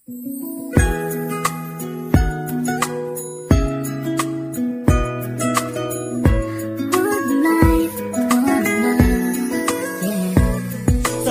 Sa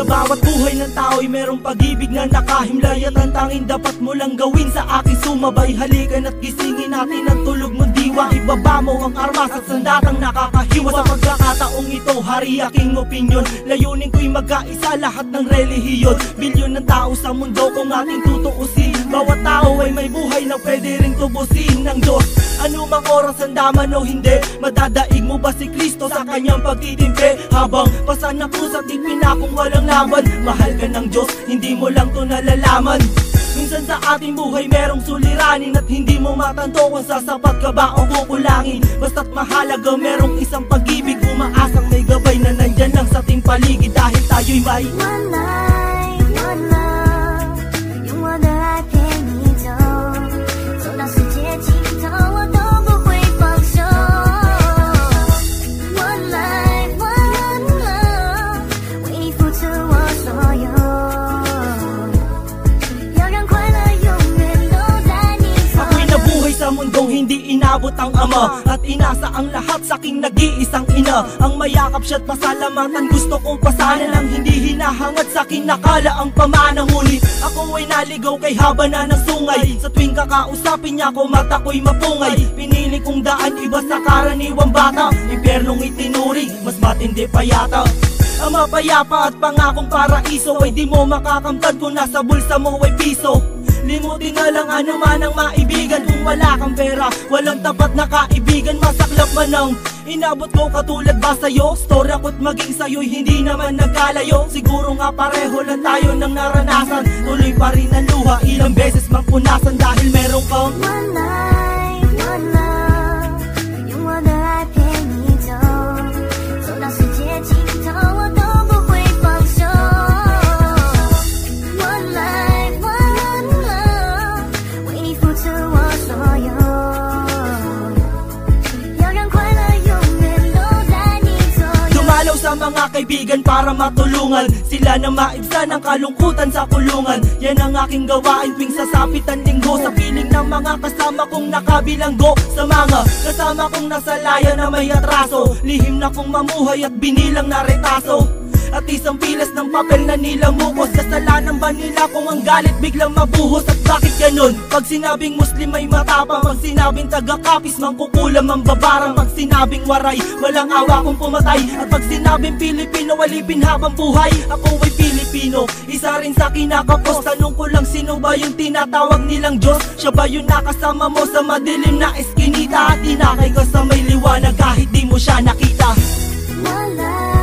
bawat buhay ng tao'y merong pag-ibig na nakahimlay, at ang tanging dapat mo lang gawin sa aking sumabay. Halikan at gisingin natin ang tulog mong diwa. Ibaba mo ang armas at sandatang nakakahiwa. Sa pagkakataong ito, hari aking opinyon. Layunin ko'y magkaisa lahat ng relihiyon. Bilyon ng tao sa mundo kung ating tutuusin. Bawat tao ay may buhay na pwede ring tubusin ng Diyos. Anumang oras ang daman o hindi, madadaig mo ba si Kristo sa kanyang pagtitimpe? Habang pasan na krus at ipinakong walang laban, mahal ka ng Diyos, hindi mo lang to nalalaman. Minsan sa ating buhay merong suliranin, at hindi mo matanto kung sasapat ka ba o kukulangin. Basta't mahalaga merong isang pag-ibig, umaasang may gabay na nandyan lang sa ating paligid. Dahil tayo'y may one life, one love， 用我的爱陪你走，走到世界尽头我都不会放手。One life, one love， 为你付出我所有，要让快乐永远都在你左右。 Ako'y nabuhay sa mundong hindi inabot ang ama, at inasa ang lahat sa aking nag-iisang ina. Ang mayakap siya't pasalamatan, gusto kong pasanan ang hindi hinahangad sa akin nakala ang pamana. Ngunit ako ay naligaw kay haba na ng sungay. Sa tuwing kakausapin niya ko, mata ko'y mapungay. Pinili kong daan iba sa karaniwang bata, impyernong itinuring, mas matindi pa yata. Ang mapayapa at pangakong paraiso ay di mo makakamtan kung nasa bulsa mo ay piso. Limutin na lang ano man ang maibigan, kung wala kang pera, walang tapat na kaibigan. Masaklap man ang inabot ko, katulad ba sa'yo? Storya ko't maging sa'yo'y hindi naman nagkalayo. Siguro nga pareho lang tayo ng naranasan, tuloy pa rin ang luha, ilang beses mang punasan. Dahil meron kang one life, one love， 用我的爱陪你走，走到世界尽头我都不会放手。One life, one love， 为你付出我所有，要让快乐永远都在你左右。 dumalaw sa mga kaibigan para matulungan sila na maibsan ang kalungkutan sa kulungan. Yan ang aking gawain tuwing sasapit ang linggo, sa piling ng mga kasama kong nakabilanggo. Sa mga kasama kong nasa laya na may atraso, lihim na kong mamuhay at binilang na retaso. At isang pilas ng papel na nilamukos, kasalanan ba nila kung ang galit biglang mabuhos? At bakit ganun? Pag sinabing Muslim ay matapang, pag sinabing taga-kapis mangkukulam ang babarang, pag sinabing waray walang awa kung pumatay, at pag sinabing Pilipino walipin habang buhay. Ako ay Pilipino, isa rin sa kinakapos. Tanong ko lang, sino ba yung tinatawag nilang Diyos? Siya ba yung nakasama mo sa madilim na eskinita, at inakay ka sa may liwanag kahit di mo siya nakita? One life.